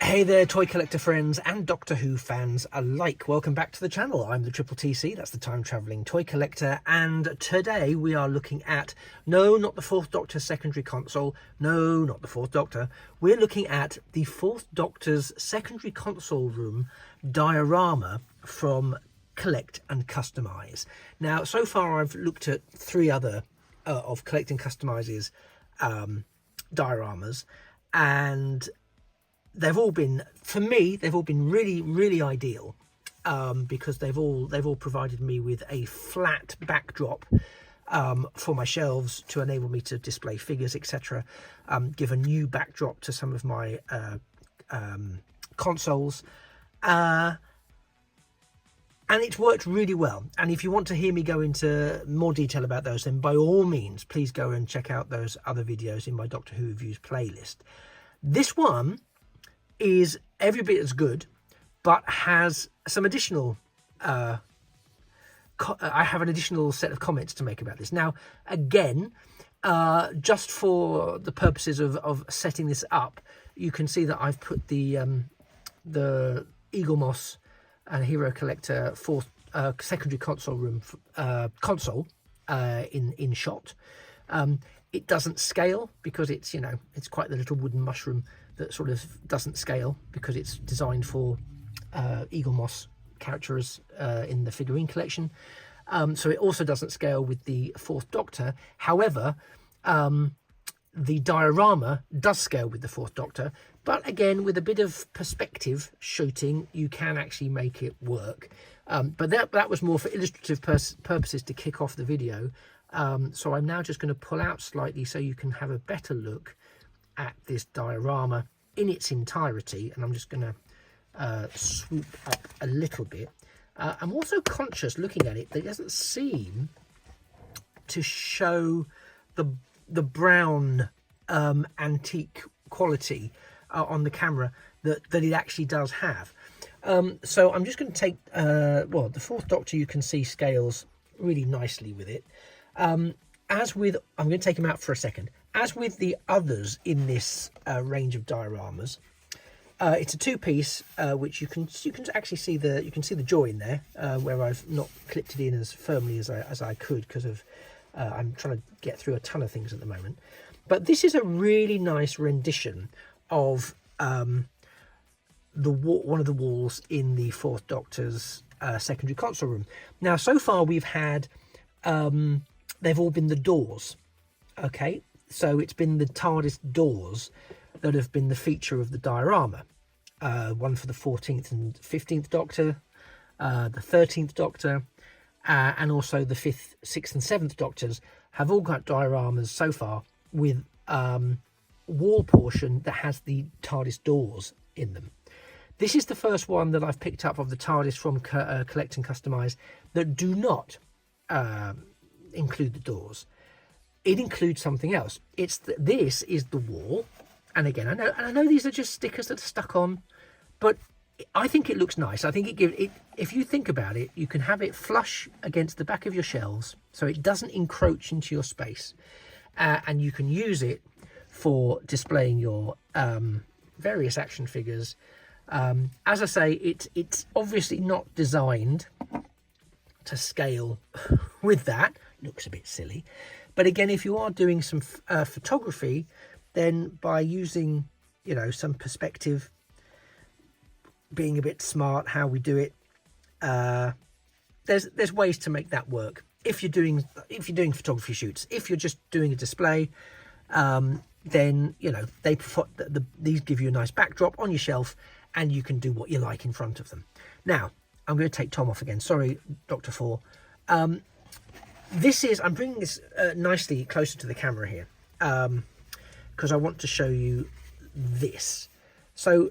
Hey there, toy collector friends and Doctor Who fans alike. Welcome back to the channel. I'm the Triple TC, that's the time travelling toy collector, and today we are looking at, no, not the Fourth Doctor's secondary console, no, not the Fourth Doctor. We're looking at the Fourth Doctor's secondary console room diorama from Collect and Customise. Now, so far I've looked at three other of Collect and Customise's dioramas, and they've all been, for me, they've all been really ideal, because they've all provided me with a flat backdrop for my shelves to enable me to display figures, etc. Give a new backdrop to some of my consoles, and it's worked really well. And if you want to hear me go into more detail about those, then by all means, please go and check out those other videos in my Doctor Who reviews playlist. This one is every bit as good, but has some additional I have an additional set of comments to make about this. Now, again, just for the purposes of setting this up, you can see that I've put the Eagle Moss and Hero Collector fourth secondary console room console in shot. It doesn't scale because it's, you know, it's quite the little wooden mushroom that sort of doesn't scale because it's designed for Eagle Moss characters in the figurine collection. So it also doesn't scale with the Fourth Doctor. However, the diorama does scale with the Fourth Doctor, but again, with a bit of perspective shooting, you can actually make it work. But that was more for illustrative purposes to kick off the video. So I'm now just going to pull out slightly so you can have a better look at this diorama in its entirety, and I'm just going to swoop up a little bit. I'm also conscious looking at it that it doesn't seem to show the brown antique quality on the camera that it actually does have. So I'm just going to take well, the Fourth Doctor, you can see scales really nicely with it. As with, I'm going to take them out for a second. As with the others in this range of dioramas, it's a two-piece, which you can actually see the jaw in there, where I've not clipped it in as firmly as I could because of I'm trying to get through a ton of things at the moment. But this is a really nice rendition of one of the walls in the Fourth Doctor's secondary console room. Now, so far we've had they've all been the doors. Okay, so it's been the TARDIS doors that have been the feature of the diorama. One for the 14th and 15th Doctor, the 13th Doctor, and also the 5th, 6th and 7th Doctors have all got dioramas so far with wall portion that has the TARDIS doors in them. This is the first one that I've picked up of the TARDIS from Collect and Customise that do not include the doors. It includes something else. This is the wall, and again, I know these are just stickers that are stuck on, but I think it looks nice. I think it gives it. If you think about it, you can have it flush against the back of your shelves, so it doesn't encroach into your space, and you can use it for displaying your various action figures. As I say, it's obviously not designed to scale with that. Looks a bit silly, but again, if you are doing some photography, then by using, you know, some perspective, being a bit smart how we do it, there's ways to make that work. If you're doing photography shoots, if you're just doing a display, then, you know, these give you a nice backdrop on your shelf, and you can do what you like in front of them. Now, I'm going to take Tom off again. Sorry, Dr. 4. I'm bringing this nicely closer to the camera here, because I want to show you this. So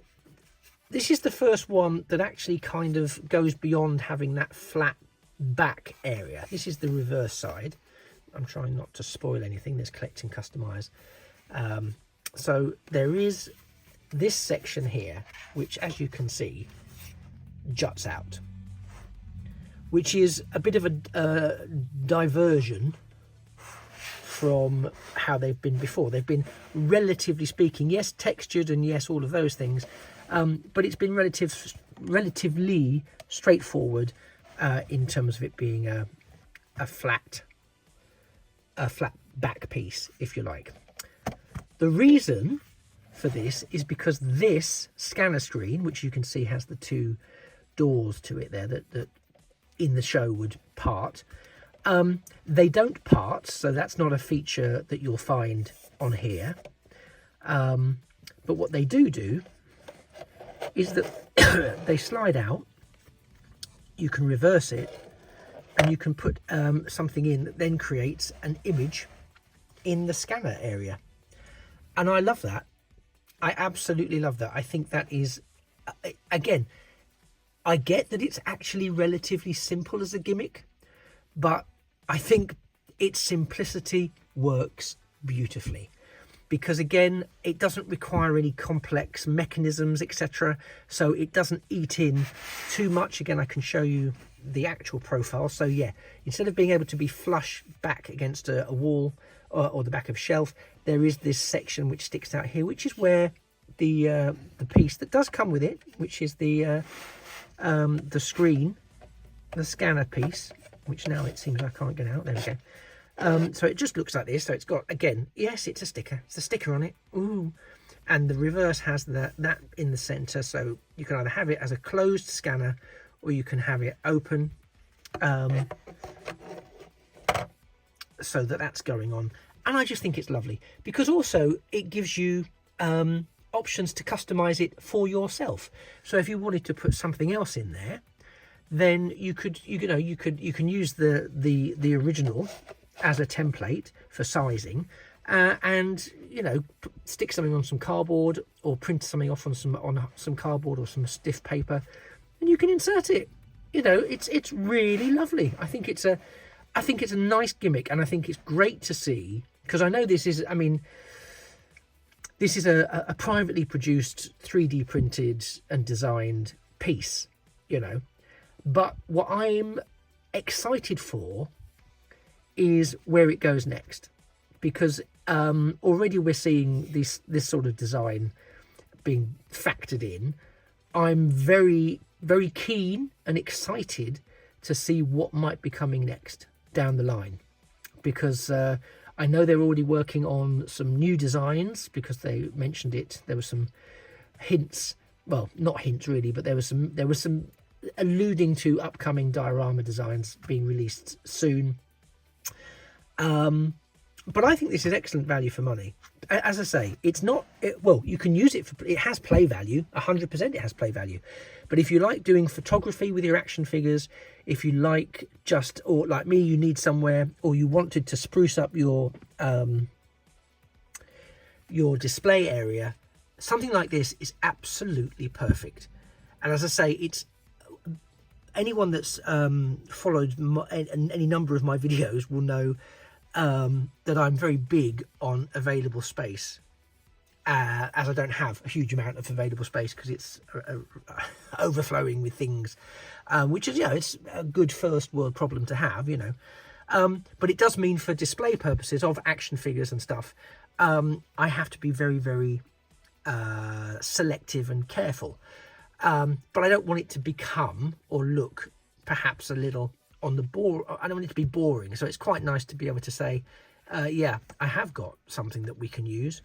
this is the first one that actually kind of goes beyond having that flat back area. This is the reverse side. I'm trying not to spoil anything. There's Collect and Customise. So there is this section here, which, as you can see, juts out, which is a bit of a diversion from how they've been before. They've been, relatively speaking, yes, textured and yes, all of those things, but it's been relatively straightforward in terms of it being a flat back piece, if you like. The reason for this is because this scanner screen, which you can see has the two doors to it there that in the show would part, they don't part, so that's not a feature that you'll find on here. But what they do is that they slide out, you can reverse it, and you can put something in that then creates an image in the scanner area. And I love that. I absolutely love that. I think that is, again, I get that it's actually relatively simple as a gimmick, but I think its simplicity works beautifully. Because again, it doesn't require any complex mechanisms, etc. So it doesn't eat in too much. Again, I can show you the actual profile. So yeah, instead of being able to be flush back against a wall or the back of a shelf, there is this section which sticks out here, which is where the piece that does come with it, which is the screen, the scanner piece, which now it seems I can't get out. There we go. So it just looks like this. So it's got, again, yes, it's a sticker. It's a sticker on it. Ooh. And the reverse has that in the center. So you can either have it as a closed scanner or you can have it open. So that's going on. And I just think it's lovely because also it gives you options to customize it for yourself. So if you wanted to put something else in there, then you can use the original as a template for sizing, and stick something on some cardboard or print something off on some cardboard or some stiff paper, and you can insert it. It's really lovely. I think it's a nice gimmick, and I think it's great to see, because I know this is a privately produced 3D printed and designed piece, but what I'm excited for is where it goes next, because already we're seeing this sort of design being factored in. I'm very, very keen and excited to see what might be coming next down the line, because I know they're already working on some new designs, because they mentioned it. There were some hints, well, not hints really, but there was some alluding to upcoming diorama designs being released soon. But I think this is excellent value for money. As I say, it's not, well, you can use it for, it has play value, 100% it has play value. But if you like doing photography with your action figures, if you like just, or like me, you need somewhere, or you wanted to spruce up your display area, something like this is absolutely perfect. And as I say, it's, anyone that's followed any number of my videos will know that I'm very big on available space, as I don't have a huge amount of available space because it's overflowing with things, which is, it's a good first world problem to have, but it does mean for display purposes of action figures and stuff, I have to be very, very selective and careful. But I don't want it to become or look perhaps a little on the I don't want it to be boring. So it's quite nice to be able to say, yeah, I have got something that we can use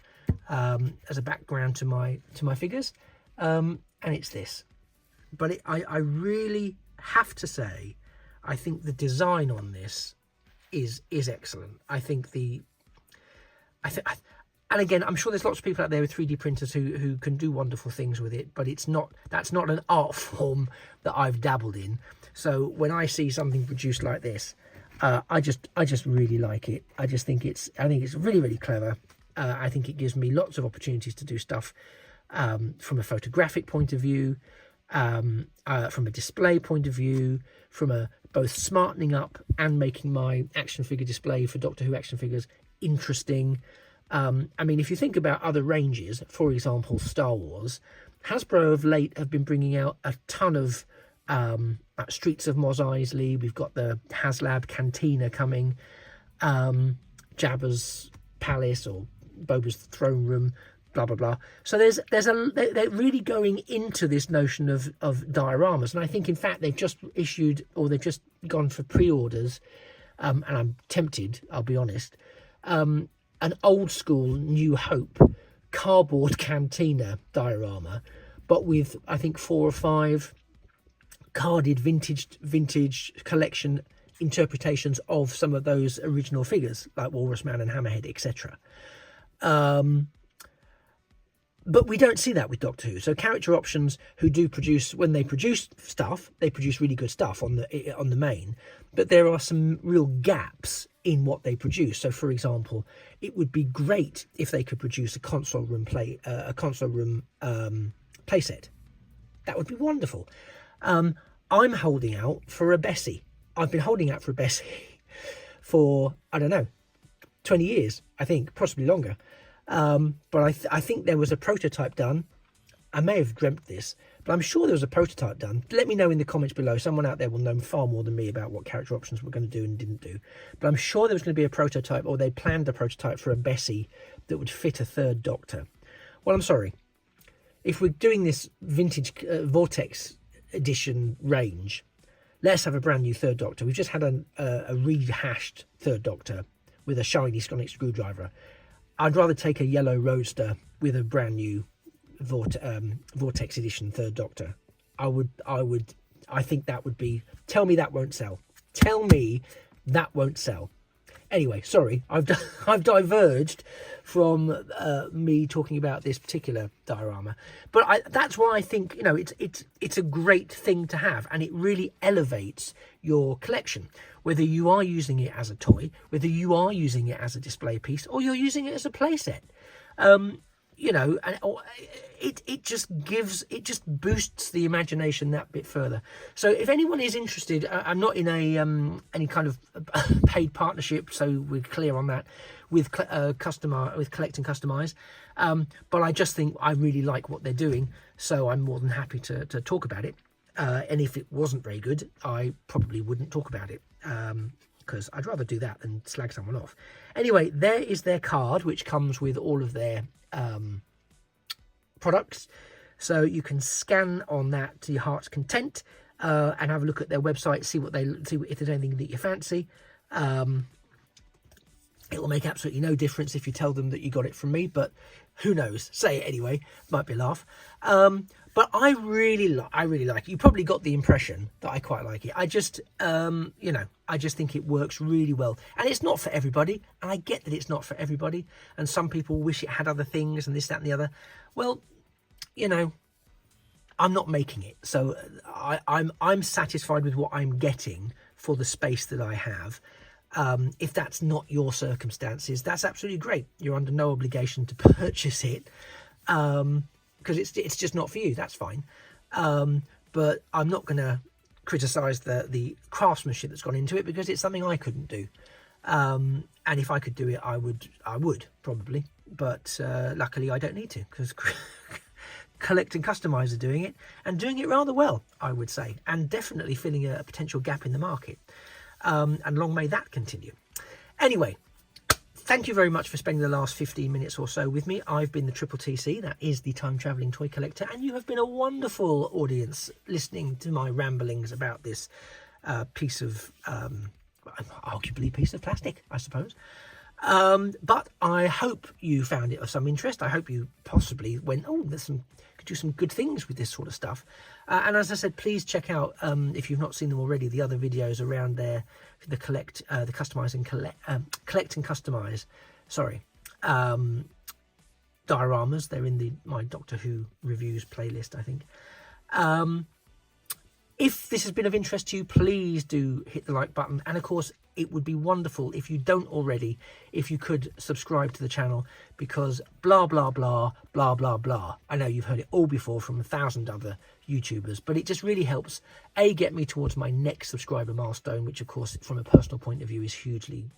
as a background to my figures, and it's this. But I really have to say, I think the design on this is excellent. I think and again, I'm sure there's lots of people out there with 3D printers who can do wonderful things with it, but that's not an art form that I've dabbled in. So when I see something produced like this, I just really like it. I think it's really, really clever. I think it gives me lots of opportunities to do stuff from a photographic point of view, from a display point of view, from both smartening up and making my action figure display for Doctor Who action figures interesting. I mean, if you think about other ranges, for example, Star Wars, Hasbro of late have been bringing out a ton of Streets of Mos Eisley. We've got the HasLab Cantina coming, Jabba's Palace or Boba's Throne Room. blah blah blah. So they're really going into this notion of dioramas, and I think in fact they've just issued, or they've just gone for pre-orders, and I'm tempted, I'll be honest, an old school New Hope cardboard cantina diorama, but with I think 4 or 5 carded vintage collection interpretations of some of those original figures like Walrus Man and Hammerhead, etc. But we don't see that with Doctor Who. So Character Options, who do produce, when they produce stuff, they produce really good stuff on the main, but there are some real gaps in what they produce. So for example, it would be great if they could produce a console room playset. That would be wonderful. I'm holding out for a Bessie. I've been holding out for a Bessie for, I don't know, 20 years, I think, possibly longer. But I think there was a prototype done. I may have dreamt this, but I'm sure there was a prototype done. Let me know in the comments below. Someone out there will know far more than me about what Character Options were going to do and didn't do. But I'm sure there was going to be a prototype, or they planned a prototype for a Bessie that would fit a 3rd Doctor. Well, I'm sorry. If we're doing this vintage Vortex edition range, let's have a brand new 3rd Doctor. We've just had a rehashed 3rd Doctor with a shiny sonic screwdriver. I'd rather take a yellow Roadster with a brand new Vortex edition 3rd Doctor. I think that would be, tell me that won't sell. Tell me that won't sell. Anyway, sorry, I've diverged from me talking about this particular diorama, but that's why I think, you know, it's a great thing to have, and it really elevates your collection, whether you are using it as a toy, whether you are using it as a display piece, or you're using it as a playset. You know, and it just boosts the imagination that bit further. So if anyone is interested, I'm not in a any kind of paid partnership, so we're clear on that, with Collect and Customise, but I just think I really like what they're doing, so I'm more than happy to talk about it. And if it wasn't very good, I probably wouldn't talk about it, because I'd rather do that than slag someone off. Anyway, there is their card, which comes with all of their products, so you can scan on that to your heart's content, and have a look at their website, see if there's anything that you fancy. It will make absolutely no difference if you tell them that you got it from me, but who knows? Say it anyway. Might be a laugh. But I really like it. You probably got the impression that I quite like it. I just, you know, I just think it works really well. And it's not for everybody. And I get that it's not for everybody. And some people wish it had other things and this, that, and the other. Well, you know, I'm not making it. So I'm satisfied with what I'm getting for the space that I have. If that's not your circumstances, that's absolutely great. You're under no obligation to purchase it. Because it's just not for you. That's fine. But I'm not going to criticise the craftsmanship that's gone into it, because it's something I couldn't do. And if I could do it, I would probably. But luckily I don't need to, because Collect and Customise are doing it, and doing it rather well, I would say, and definitely filling a potential gap in the market. And long may that continue. Anyway, thank you very much for spending the last 15 minutes or so with me. I've been the Triple TC, that is the Time Travelling Toy Collector, and you have been a wonderful audience listening to my ramblings about this piece of, arguably a piece of plastic, I suppose. But I hope you found it of some interest. I hope you possibly went, oh, could do some good things with this sort of stuff. And as I said, please check out, if you've not seen them already, the other videos around the Collect and Customise, sorry, dioramas. They're in my Doctor Who reviews playlist, I think. If this has been of interest to you, please do hit the like button. And of course, it would be wonderful if you don't already, if you could subscribe to the channel, because blah, blah, blah, blah, blah, blah. I know you've heard it all before from 1,000 other YouTubers, but it just really helps, A, get me towards my next subscriber milestone, which of course, from a personal point of view, is hugely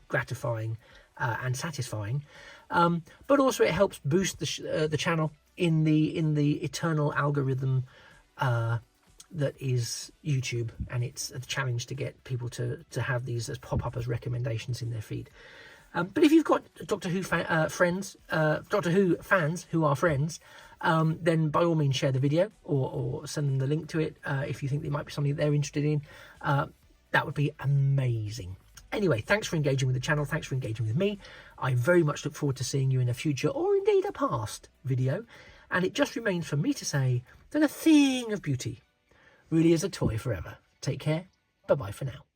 gratifying and satisfying. But also it helps boost the channel in the eternal algorithm that is YouTube, and it's a challenge to get people to have these as pop up as recommendations in their feed. But if you've got Doctor Who friends, Doctor Who fans who are friends, then by all means share the video or send them the link to it if you think it might be something they're interested in. That would be amazing. Anyway, thanks for engaging with the channel. Thanks for engaging with me. I very much look forward to seeing you in a future or indeed a past video. And it just remains for me to say that a thing of beauty really is a toy forever. Take care. Bye-bye for now.